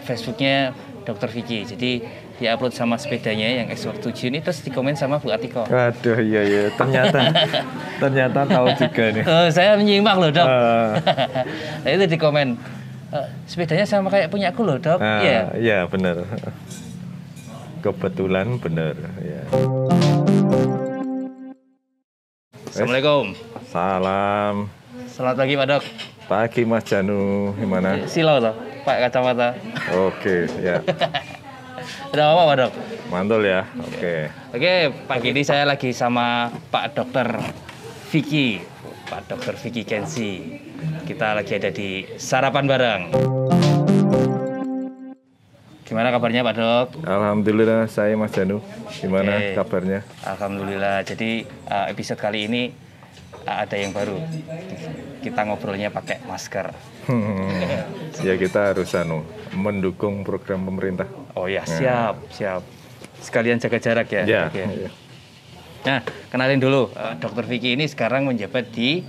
Facebooknya Dokter Vicky. Jadi dia upload sama sepedanya yang X7 ini terus dikomen sama Bu Atiko. Waduh, iya ternyata tahu juga nih. Saya menyimak loh, Dok. Nah, itu dikomen, sepedanya sama kayak punya aku loh, Dok. Iya benar. Kebetulan benar. Ya. Assalamualaikum. Salam. Selamat pagi Pak Dok. Pagi Mas Janu, gimana? Silau toh, Pak kacamata. Oke, ya. Udah apa Pak Dok? Mantul ya, oke. Oke, pagi ini saya lagi sama Pak Dokter Vicky. Pak Dokter Vicky Kensi. Kita lagi ada di sarapan bareng. Gimana kabarnya Pak Dok? Alhamdulillah, saya Mas Janu. Gimana kabarnya? Alhamdulillah. Jadi episode kali ini ada yang baru. Kita ngobrolnya pakai masker. Ya kita harus mendukung program pemerintah. Oh ya, siap. Sekalian jaga jarak ya. Ya. Okay. Nah, kenalin dulu, Dokter Vicky ini sekarang menjabat di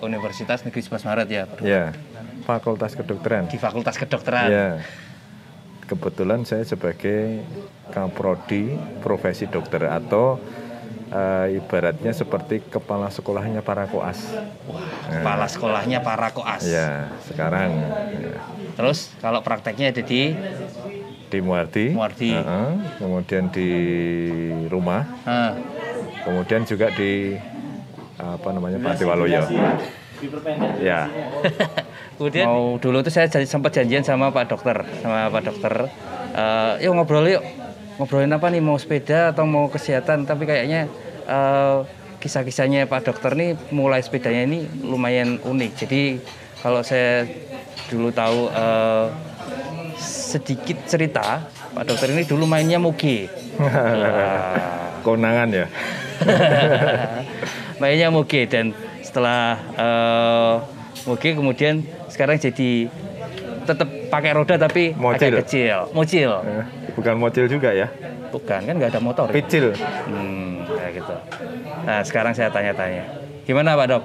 Universitas Negeri 11 Maret ya. Ya, Fakultas Kedokteran. Di Fakultas Kedokteran. Ya. Kebetulan saya sebagai kaprodi profesi dokter atau ibaratnya seperti kepala sekolahnya para koas. Wah, kepala sekolahnya para koas. Ya, sekarang. Ya. Terus kalau prakteknya ada di Muardi. Kemudian di rumah. Kemudian juga di Panti Waloyo. Ya. Kemudian mau dulu tuh saya sempat janjian sama Pak Dokter, yuk ngobrol yuk. Ngobrolin apa nih, mau sepeda atau mau kesehatan, tapi kayaknya kisah-kisahnya Pak Dokter nih mulai sepedanya ini lumayan unik. Jadi kalau saya dulu tahu sedikit cerita, Pak Dokter ini dulu mainnya moge. Konangan ya. Mainnya moge dan setelah moge kemudian sekarang jadi tetap pakai roda tapi mocil. agak kecil. Mocil. Bukan mocil juga ya? Bukan, kan nggak ada motor. Picil. Kayak gitu. Nah, sekarang saya tanya-tanya. Gimana Pak Dok?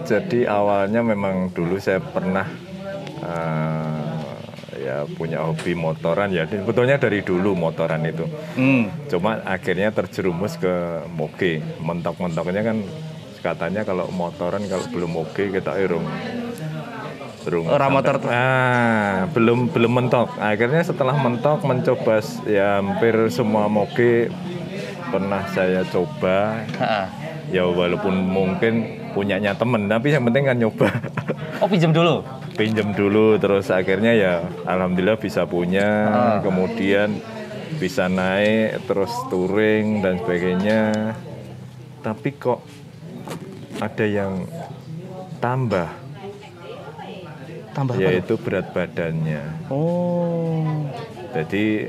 Jadi awalnya memang dulu saya pernah ya punya hobi motoran ya. Sebetulnya dari dulu motoran itu. Cuma akhirnya terjerumus ke moge. Mentok-mentoknya kan katanya kalau motoran kalau belum moge kita motor. Belum mentok. Akhirnya setelah mentok mencoba ya hampir semua moge pernah saya coba. Ya walaupun mungkin punyanya temen, tapi yang penting kan nyoba. Oh, pinjam dulu terus akhirnya ya alhamdulillah bisa punya. Kemudian bisa naik terus touring dan sebagainya. Tapi kok ada yang tambah yaitu berat badannya. Jadi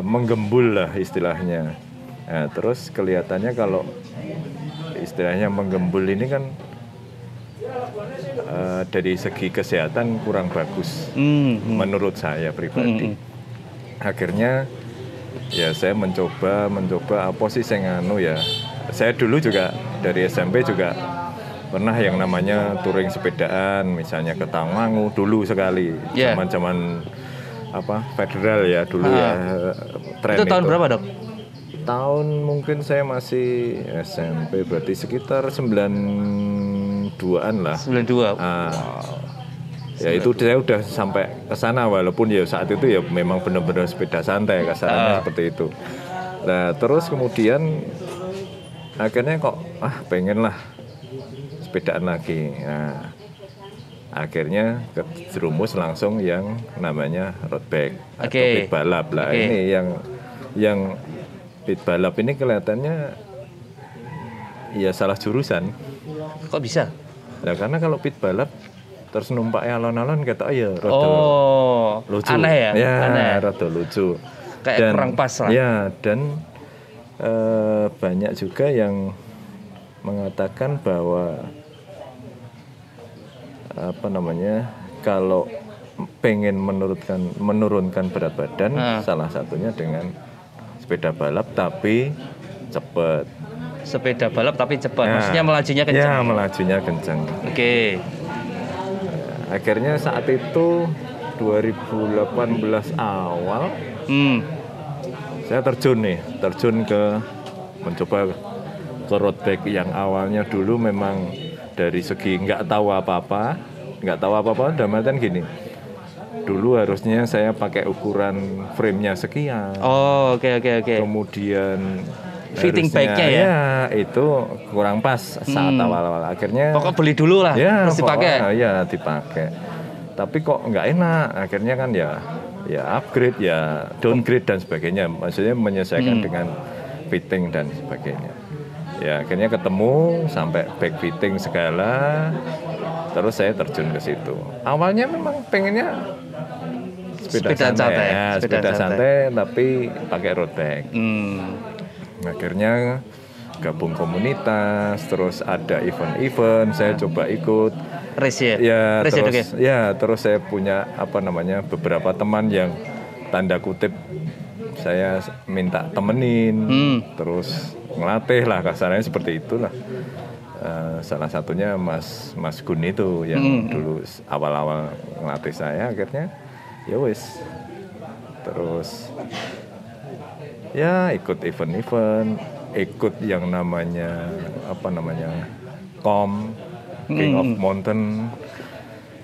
menggembul lah istilahnya. Nah, terus kelihatannya kalau istilahnya menggembul ini kan dari segi kesehatan kurang bagus menurut saya pribadi. Akhirnya ya saya mencoba apa sih saya ya. Saya dulu juga dari SMP juga pernah yang namanya touring sepedaan, misalnya ke Tangmangu dulu sekali, zaman federal ya dulu ya. Tren itu tahun berapa Dok? Tahun mungkin saya masih SMP, berarti sekitar 92-an lah. 92. Ya itu saya udah sampai ke sana walaupun ya saat itu ya memang benar-benar sepeda santai kasarnya seperti itu. Nah terus kemudian akhirnya kok pengen lah sepedaan lagi. Nah, akhirnya kejerumus langsung yang namanya road bike atau pit balap lah. Ini yang pit balap ini kelihatannya ya salah jurusan. Kok bisa? Nah, karena kalau pit balap terus numpaknya alon-alon kata ya rada lucu. Aneh ya? Aneh. Rada lucu. Kayak kurang pas lah. Ya, dan banyak juga yang mengatakan bahwa kalau pengen menurunkan berat badan salah satunya dengan sepeda balap tapi cepat. Sepeda balap tapi cepat. Maksudnya melajunya kencang. Ya, melajunya kencang. Oke. Akhirnya saat itu 2018 awal saya terjun ke mencoba ke road bike yang awalnya dulu memang dari segi nggak tahu apa-apa dalam artian gini, dulu harusnya saya pakai ukuran frame-nya sekian. Oh, oke. Kemudian fitting harusnya, bike-nya ya? Itu kurang pas saat awal-awal. Akhirnya pokok beli dulu lah, terus dipakai. Ya dipakai. Tapi kok nggak enak. Akhirnya kan ya upgrade, ya downgrade dan sebagainya. Maksudnya menyesuaikan dengan fitting dan sebagainya. Ya akhirnya ketemu sampai back fitting segala. Terus saya terjun ke situ. Awalnya memang pengennya sepeda santai tapi pakai road bike. Akhirnya gabung komunitas, terus ada event-event, saya coba ikut race ya. Race terus saya punya beberapa teman yang tanda kutip saya minta temenin, terus ngelatih lah, kasarnya seperti itulah. Salah satunya Mas Gun itu yang dulu awal-awal ngelatih saya, akhirnya ya wis, terus ya ikut event-event, ikut yang namanya King of Mountain,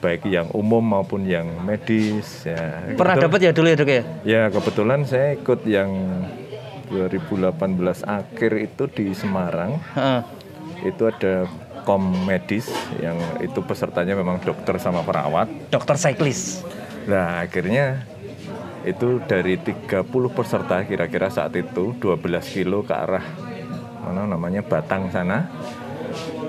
baik yang umum maupun yang medis ya. Pernah dapat ya dulu ya Dok ya? Ya kebetulan saya ikut yang 2018 akhir itu di Semarang. Itu ada medis yang itu pesertanya memang dokter sama perawat. Dokter cyclist. Nah akhirnya itu dari 30 peserta kira-kira saat itu 12 kilo ke arah Batang sana.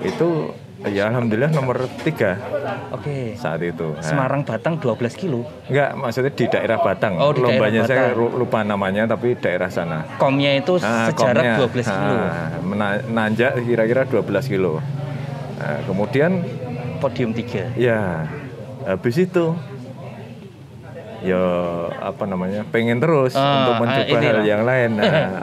Itu ya alhamdulillah nomor 3. Oke. Saat itu. Semarang Batang 12 kilo. Enggak, maksudnya di daerah Batang. Oh, di lombanya daerah Batang. Saya lupa namanya tapi daerah sana. Komnya itu sejarak 12 kilo. Menanjak kira-kira 12 kilo. Nah, kemudian podium 3. Ya. Habis itu ya pengen terus untuk mencoba hal yang lain. Nah,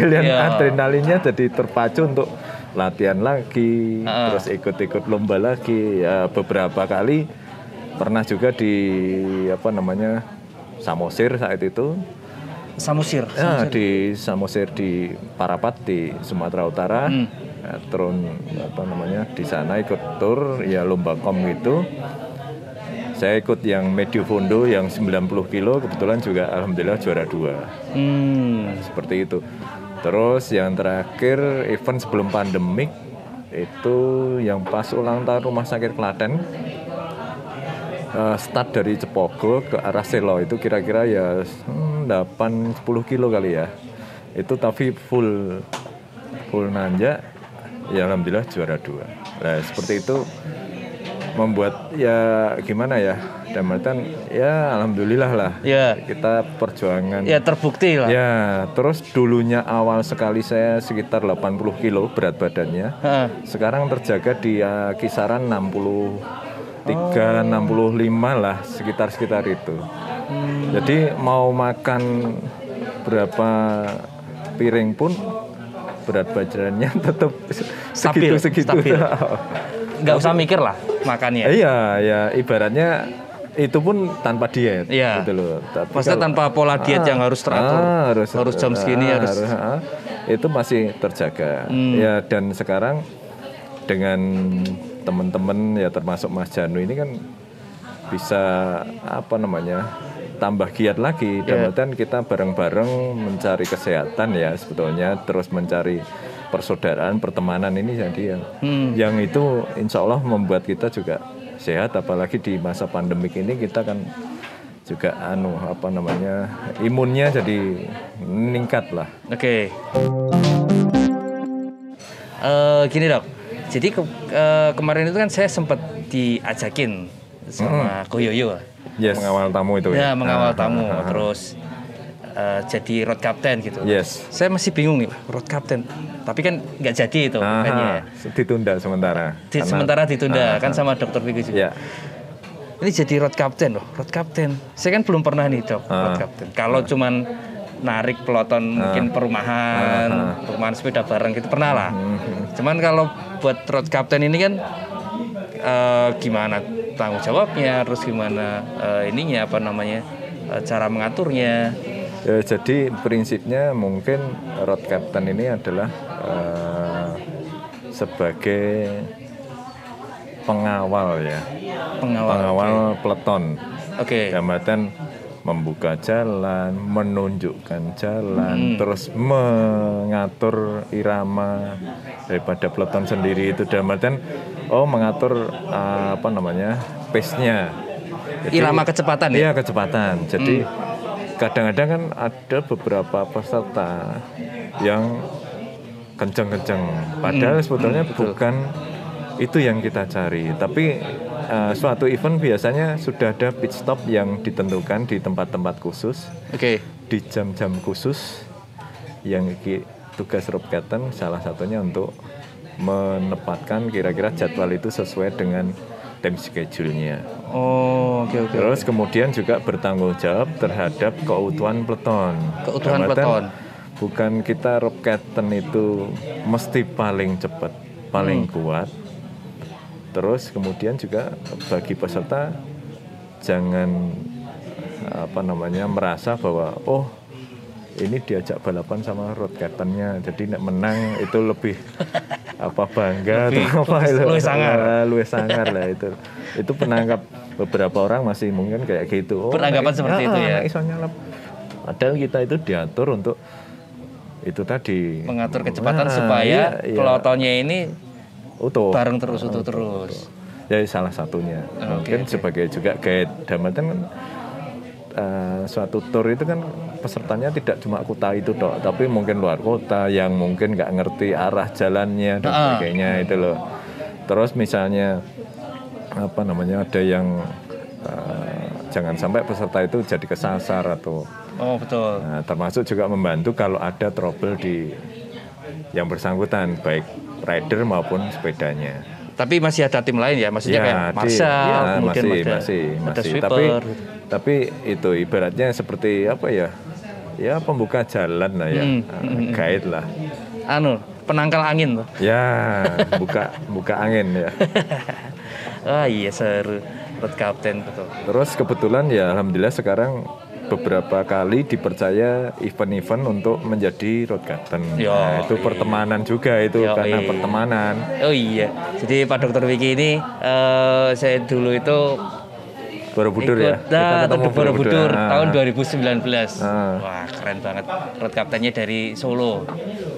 adrenalinnya jadi terpacu untuk latihan lagi, terus ikut-ikut lomba lagi. Ya, beberapa kali pernah juga di Samosir saat itu. Samosir. Di Samosir di Parapat di Sumatera Utara. Ya, terus di sana ikut tur ya lomba kom gitu. Saya ikut yang Medio Fondo yang 90 kilo, kebetulan juga alhamdulillah juara 2. Seperti itu. Terus yang terakhir event sebelum pandemik itu yang pas ulang tahun Rumah Sakit Klaten. Start dari Cepogo ke arah Selo itu kira-kira ya 8-10 kilo kali ya. Itu tapi full nanjak. Ya alhamdulillah juara 2. Nah, seperti itu membuat ya gimana ya, damatan ya alhamdulillah lah ya, kita perjuangan ya terbukti lah ya. Terus dulunya awal sekali saya sekitar 80 kilo berat badannya, sekarang terjaga di kisaran 63, 65 lah, sekitar itu. Jadi mau makan berapa piring pun berat badannya tetap segitu. Nggak usah mikir lah makannya. Iya, ya ibaratnya itu pun tanpa diet, gitu loh. Maksudnya tanpa pola diet yang harus teratur, harus jam segini itu masih terjaga. Ya, dan sekarang dengan teman-teman ya termasuk Mas Janu ini kan bisa tambah giat lagi. Dan kita bareng-bareng mencari kesehatan ya sebetulnya, terus mencari persaudaraan, pertemanan ini jadi yang itu insya Allah membuat kita juga sehat, apalagi di masa pandemik ini kita kan juga imunnya jadi meningkat lah. Oke. Gini Dok, jadi kemarin itu kan saya sempat diajakin sama Ko Yoyo. Yes, mengawal tamu itu ya. Mengawal tamu, terus jadi road captain gitu. Yes. Saya masih bingung nih, road captain. Tapi kan nggak jadi itu makanya. Ditunda sementara. Sementara ditunda kan sama Dokter Vicky juga. Yeah. Ini jadi road captain loh, road captain. Saya kan belum pernah nih Dok, road captain. Kalau cuman narik peloton mungkin perumahan sepeda bareng gitu pernah lah. Cuman kalau buat road captain ini kan gimana? tanggung jawabnya, terus gimana cara mengaturnya. Ya, jadi prinsipnya mungkin road captain ini adalah sebagai pengawal ya, pengawal peleton. Oke. Jabatan membuka jalan, menunjukkan jalan, terus mengatur irama daripada peleton sendiri itu, jabatan mengatur pace-nya. Jadi, irama kecepatan ya? Iya, kecepatan. Jadi kadang-kadang kan ada beberapa peserta yang kenceng-kenceng, padahal sebetulnya bukan itu yang kita cari. Tapi suatu event biasanya sudah ada pit stop yang ditentukan di tempat-tempat khusus, di jam-jam khusus, yang tugas road captain salah satunya untuk menempatkan kira-kira jadwal itu sesuai dengan time schedule-nya. Terus kemudian juga bertanggung jawab terhadap keutuhan peleton. Bukan kita road captain itu mesti paling cepat, paling kuat. Terus kemudian juga bagi peserta jangan merasa bahwa ini diajak balapan sama road captain-nya, jadi nek menang itu lebih bangga atau luwih sangar lah itu. Itu penangkap beberapa orang masih mungkin kayak gitu. Beranggapan seperti itu ya. Iso nyalap. Padahal kita itu diatur untuk itu tadi, mengatur kecepatan supaya pelotonnya ini utuh terus. Ya salah satunya. Mungkin sebagai juga guide damatan kan suatu tour itu kan pesertanya tidak cuma kota itu tok, tapi mungkin luar kota yang mungkin nggak ngerti arah jalannya dan sebagainya itu loh. Terus misalnya ada yang jangan sampai peserta itu jadi kesasar atau betul. Nah, termasuk juga membantu kalau ada trouble di yang bersangkutan, baik rider maupun sepedanya. Tapi masih ada tim lain ya, maksudnya kayak marshal, mungkin ada sweeper. Tapi itu ibaratnya seperti ya pembuka jalan lah ya, guide lah. Penangkal angin tuh. Ya, buka angin ya. Iya, seru road captain betul. Terus kebetulan ya alhamdulillah sekarang beberapa kali dipercaya event-event untuk menjadi road captain. Itu pertemanan juga itu, karena pertemanan. Jadi Pak Dr. Wiki ini saya dulu itu Borobudur ya. Borobudur tahun 2019. Wah, keren banget. Road captain-nya dari Solo.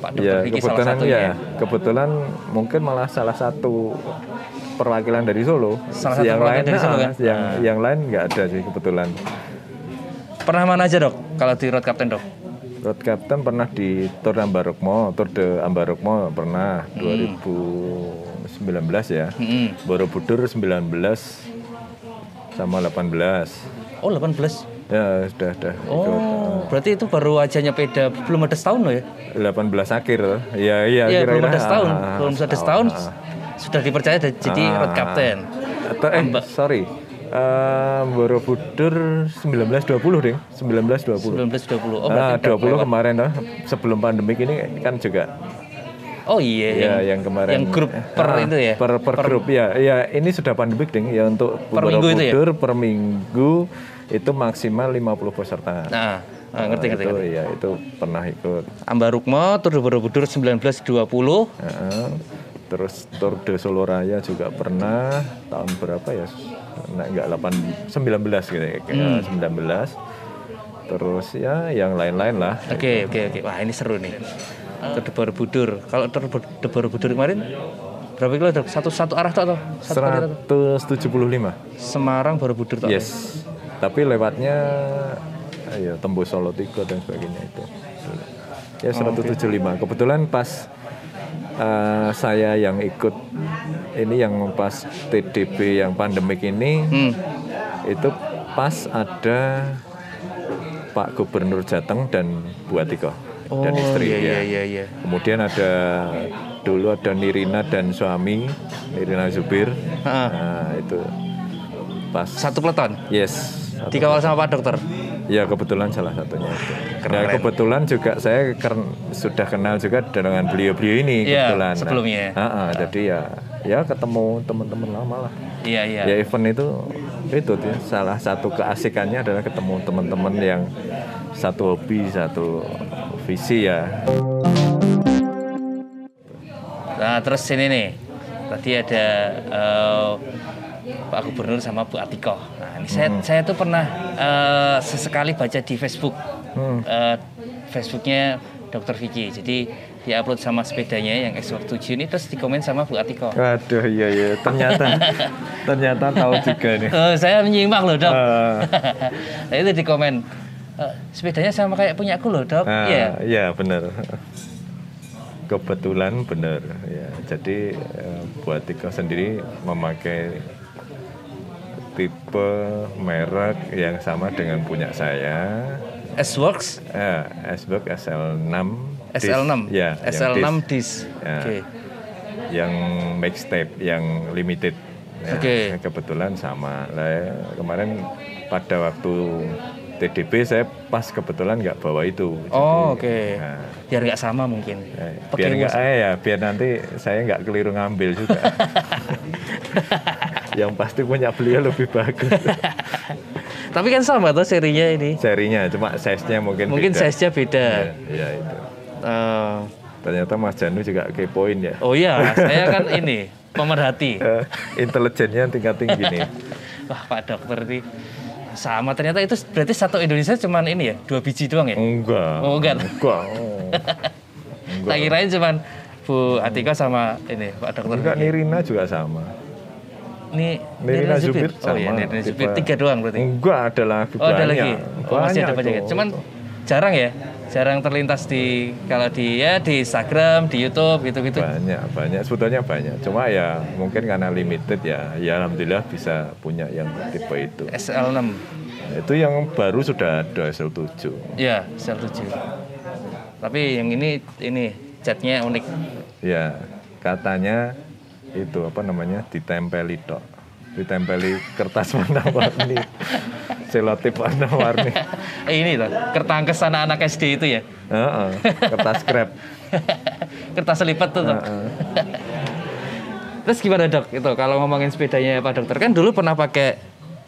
Pak Dr. Wiki salah satunya. Kebetulan mungkin malah salah satu perwakilan dari Solo. Yang lain dari Solo kan? Yang lain nggak ada sih kebetulan. Pernah mana aja dok kalau di road captain dok? Road captain pernah di Tour de Ambarukmo pernah 2019 ya. Borobudur 19 sama 18. 18? Ya sudah berarti itu baru aja nyepeda, belum ada setahun loh ya? 18 akhir. Iya kira-kira. Belum ada setahun sudah dipercaya jadi road captain. Sorry. Borobudur 1920 deh. 1920. 20 kemarin sebelum pandemik ini kan juga. Yang kemarin. Yang grup itu ya. Per grup ya. Ya, ini sudah pandemik ding ya untuk Borobudur per minggu itu maksimal 50 peserta. Ngerti. Ya, itu pernah ikut. Ambarukmo Tour de Borobudur 1920. Terus Tour de Solo Raya juga pernah tahun berapa ya? Enggak 19 gitu ya. 19. Terus ya yang lain-lain lah. Oke. Wah, ini seru nih. Tour de Borobudur. Kalau Tour de Borobudur kemarin berapa kilo? Satu arah atau 175. Semarang Borobudur toh. Yes. Tapi lewatnya tembus Solo 3 dan sebagainya itu. Ya 175. Kebetulan pas saya yang ikut ini yang pas TDB yang pandemik ini itu pas ada Pak Gubernur Jateng dan Bu Atiko dan istri. Iya. Kemudian dulu ada Nirina dan suami Nirina Zubir. Itu pas satu peleton. Yes. Dikawal sama Pak Dokter. Ya kebetulan salah satunya itu. Nah, kebetulan juga saya sudah kenal juga dengan beliau-beliau ini kebetulan. Sebelumnya. Jadi ya ya ketemu teman-teman lama lah. Iya, iya. Ya event itu dia, salah satu keasikannya adalah ketemu teman-teman yang satu hobi, satu visi ya. Nah, terus ini nih. Tadi ada Pak Gubernur sama Bu Atiko. Nah, ini saya tuh pernah sesekali baca di Facebook. Facebooknya Dr. Vicky. Jadi dia upload sama sepedanya yang X7 ini, terus dikomen sama Bu Atiko. Waduh, iya, ternyata tahu juga nih. Saya menyimak loh, Dok. Nah, itu dikomen, sepedanya sama kayak punya aku loh, Dok. Iya, benar. Kebetulan benar ya. Jadi Bu Atiko sendiri memakai tipe merek yang sama dengan punya saya. S-Works? S-Works SL6. SL6? Ya, SL6 disc. Ya, Oke. Yang mixtape, yang limited. Ya, Oke. Kebetulan sama. Lah, kemarin pada waktu TDB saya pas kebetulan nggak bawa itu. Oke. Nah, biar nggak sama mungkin. Biar nanti saya nggak keliru ngambil juga. Yang pasti punya beliau lebih bagus. Tapi kan sama tuh serinya ini. Serinya, cuma size-nya mungkin beda. Size-nya beda. Ya itu. Ternyata Mas Janu juga kepoin ya. Oh iya, saya kan ini pemerhati. Intelijennya tingkat tinggi nih. Wah, Pak Dokter ini sama. Ternyata itu berarti satu Indonesia cuman ini ya, 2 biji doang ya? Enggak. Oh, enggak. Enggak. Tak kirain cuman Bu Atiko sama ini Pak Dokter. Enggak, Nirina juga sama. Nirina Zubir sama. Oh iya, Nirina Zubir 3 doang berarti. Enggak, ada lagi banyak. Ada lagi. Masih ada banyak. Cuman jarang ya. Jarang terlintas di Instagram, di YouTube gitu-gitu. Banyak sebetulnya banyak. Cuma ya mungkin karena limited ya alhamdulillah bisa punya yang tipe itu. SL6. Itu yang baru sudah ada SL7. Iya, SL7. Tapi yang ini catnya unik. Ya, katanya itu ditempeli kertas warna-warni. Selotip warna-warni. Ini loh, kertangkes anak-anak SD itu ya? Kertas scrap. Kertas lipat tuh. Terus gimana, Dok? Itu kalau ngomongin sepedanya Pak Dokter, kan dulu pernah pakai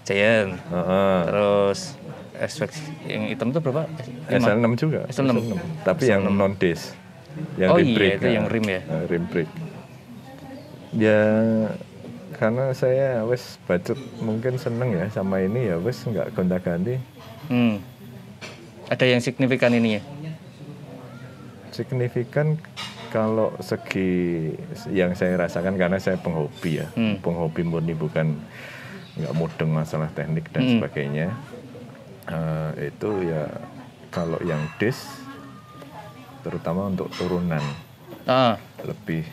Giant. Terus S-Works yang hitam itu berapa? SL6 juga. SL6. Tapi yang non disc. Yang rim brake. Iya, itu yang rim ya. Rim brake. Ya karena saya wes bacot mungkin seneng ya sama ini ya wes nggak gonta-ganti. Ada yang signifikan ini ya? Signifikan kalau segi yang saya rasakan karena saya penghobi ya, penghobi murni, bukan nggak mudeng masalah teknik dan sebagainya. Itu ya kalau yang disc terutama untuk turunan lebih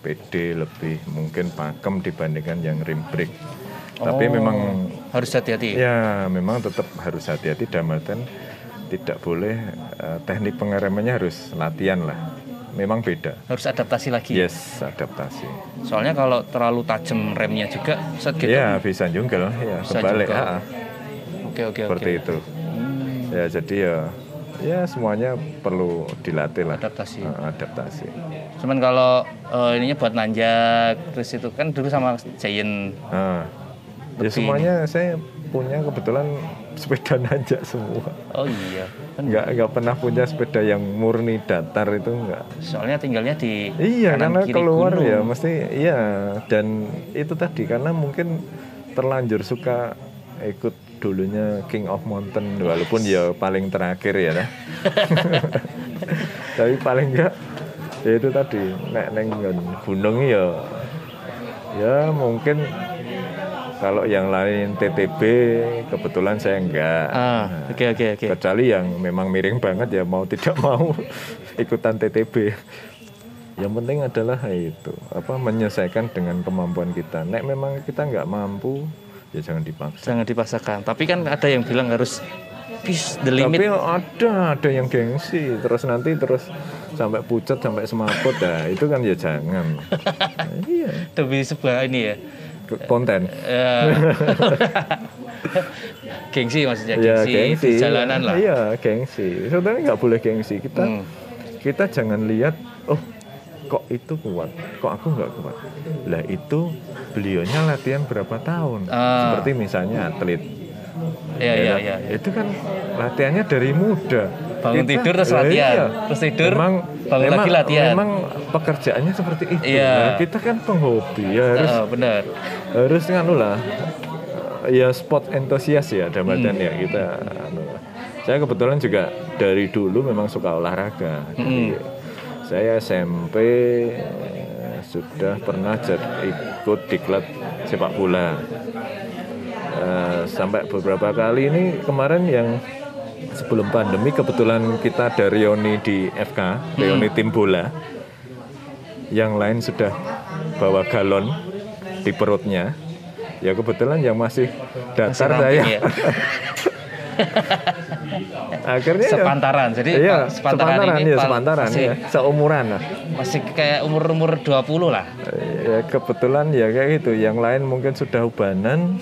pede, lebih mungkin pakem dibandingkan yang rim brake. Tapi memang harus hati-hati. Ya, memang tetap harus hati-hati dalam artian tidak boleh teknik pengeremannya harus latihan lah. Memang beda. Harus adaptasi lagi. Yes, adaptasi. Soalnya kalau terlalu tajam remnya juga set gitu. Ya, bisa jungkel ya, kebalik. Oke. Seperti itu. Ya, jadi ya semuanya perlu dilatih lah. Adaptasi. Cuman kalau ininya buat nanjak, terus itu kan dulu sama Giant. Ya semuanya saya punya kebetulan sepeda nanjak semua. Oh iya. Nggak pernah punya sepeda yang murni datar itu nggak. Soalnya tinggalnya di kanan kiri keluar gunung. Ya mesti iya, dan itu tadi karena mungkin terlanjur suka ikut dulunya King of Mountain walaupun ya paling terakhir ya nah. Tapi paling enggak ya itu tadi nek neng gunung ya mungkin kalau yang lain TTB kebetulan saya enggak. Oke. Kecuali yang memang miring banget ya mau tidak mau ikutan TTB. Yang penting adalah itu menyelesaikan dengan kemampuan kita. Nek memang kita nggak mampu ya jangan dipaksakan. Tapi kan ada yang bilang harus push the limit. Tapi ada yang gengsi terus sampai pucat sampai semaput itu kan ya jangan. Iya. Demi sebuah ini ya. Konten. Gengsi maksudnya gengsi di jalanan lah. Iya, gengsi. Sebenarnya nggak boleh gengsi. Kita jangan lihat kok itu kuat, kok aku nggak kuat. Lah itu beliaunya latihan berapa tahun? Seperti misalnya atlet. Iya. Itu kan latihannya dari muda. Bangun tidur terus latihan, terus tidur, bangun lagi latihan. Memang pekerjaannya seperti itu. Iya. Nah, kita kan penghobi, ya benar. Harus lah, ya sport entusias ya, dalam ya kita. Saya kebetulan juga dari dulu memang suka olahraga. Jadi, saya SMP sudah pernah ikut diklat sepak bola. Sampai beberapa kali ini kemarin yang sebelum pandemi kebetulan kita ada reuni di FK, reuni tim bola. Yang lain sudah bawa galon di perutnya. Ya kebetulan yang masih datar saya. Ya. Akhirnya sepantaran. Jadi sepantaran ya. Seumuran lah. Masih kayak umur 20 lah. Ya kebetulan ya kayak gitu. Yang lain mungkin sudah ubanan.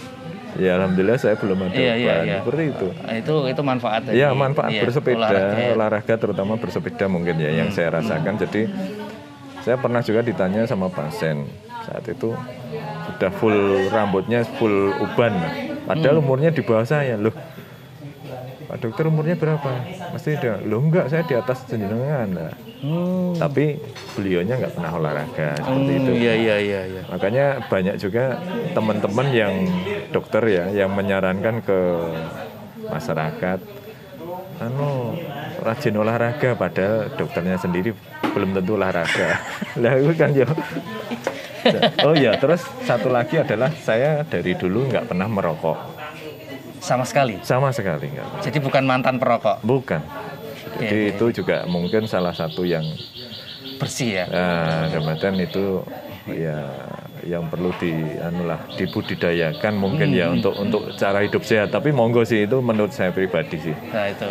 Ya alhamdulillah saya belum ada ubanan. Seperti itu. Itu manfaat. Ya manfaat bersepeda, olahraga terutama bersepeda mungkin ya yang saya rasakan. Jadi saya pernah juga ditanya sama pasien saat itu sudah full rambutnya full uban. Padahal umurnya di bawah saya loh. Pak dokter umurnya berapa? Pasti dia, loh enggak saya di atas jenengan. Tapi beliaunya nggak pernah olahraga seperti itu. Iya. Makanya banyak juga teman-teman yang dokter ya yang menyarankan ke masyarakat, rajin olahraga padahal dokternya sendiri belum tentu olahraga. Lah itu kan ya. Oh ya, terus satu lagi adalah saya dari dulu nggak pernah merokok. Sama sekali enggak. Jadi bukan mantan perokok? Bukan. Jadi itu juga mungkin salah satu yang bersih ya. Kemudian itu ya yang perlu dibudidayakan mungkin ya untuk cara hidup sehat. Tapi monggo sih itu menurut saya pribadi sih. Nah itu.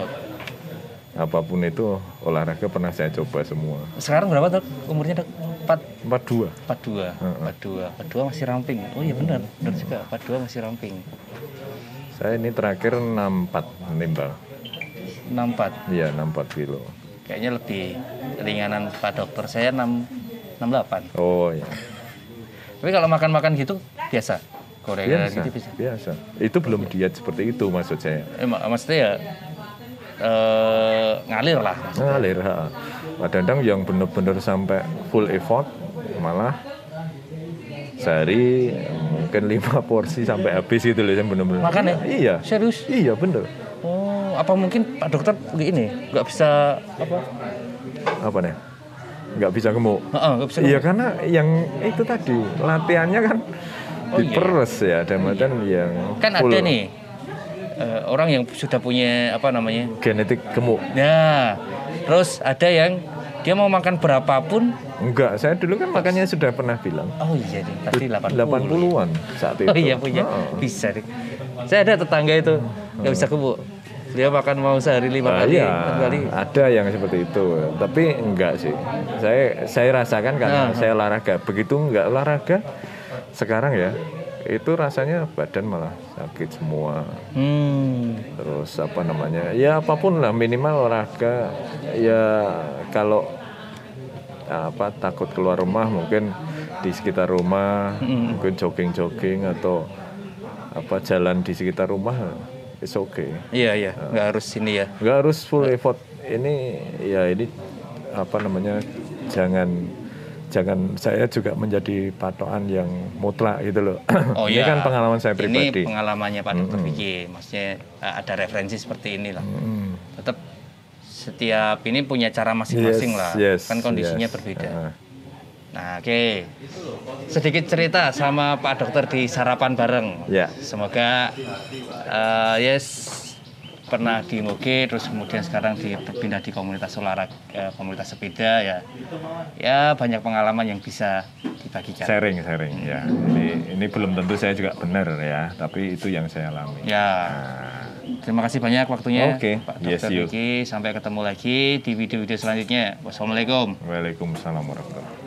Apapun itu olahraga pernah saya coba semua. Sekarang berapa Dok? Umurnya Dok? 42. 42 masih ramping. Oh iya benar juga 42 masih ramping. Saya ini terakhir 64 menimbang. 64? Iya 64 kilo. Kayaknya lebih ringanan Pak Dokter, saya 68. Oh iya. Tapi kalau makan-makan gitu biasa? Korea gitu biasa. Itu belum diet seperti itu maksud saya. Maksudnya ya ngalir lah. Ngalir, kadang-kadang yang benar-benar sampai full effort malah sehari mungkin 5 porsi sampai habis gitu loh yang benar-benar. Makan ya? Iya. Serius? Iya bener. Oh, apa mungkin Pak Dokter begini nggak bisa apa nih? Nggak bisa gemuk. Nggak bisa gemuk. Iya karena yang itu tadi latihannya kan diperes ya, dan yang kan full. Ada nih orang yang sudah punya genetik gemuk. Nah, terus ada yang dia mau makan berapapun. Enggak, saya dulu kan makannya sudah pernah bilang. Oh iya nih, pasti 80-an saat itu. Oh iya punya, bisa nih. Saya ada tetangga itu nggak bisa gemuk. Dia makan mau sehari 5 kali. Ada yang seperti itu, tapi enggak sih. Saya rasakan karena saya olahraga. Begitu enggak olahraga, sekarang ya itu rasanya badan malah sakit semua. Terus ya apapun lah minimal olahraga. Ya kalau takut keluar rumah mungkin di sekitar rumah, mungkin jogging atau jalan di sekitar rumah, it's okay. Iya, nggak harus ini ya. Nggak harus full effort. Ini jangan saya juga menjadi patokan yang mutlak gitu loh. Oh, ini kan pengalaman saya pribadi. Ini pengalamannya Pak Dokter Vicky, maksudnya ada referensi seperti inilah. Tetap setiap ini punya cara masing-masing lah, kan kondisinya berbeda. Nah, oke. Sedikit cerita sama Pak Dokter di sarapan bareng. Semoga pernah di Moge, terus kemudian sekarang berpindah di komunitas olahraga, komunitas sepeda ya. Ya banyak pengalaman yang bisa dibagikan. Sharing ya. Ini belum tentu saya juga benar ya, tapi itu yang saya alami. Ya. Terima kasih banyak waktunya Pak Dokter Vicky. Sampai ketemu lagi di video-video selanjutnya. Wassalamualaikum. Waalaikumsalam warahmatullahi wabarakatuh.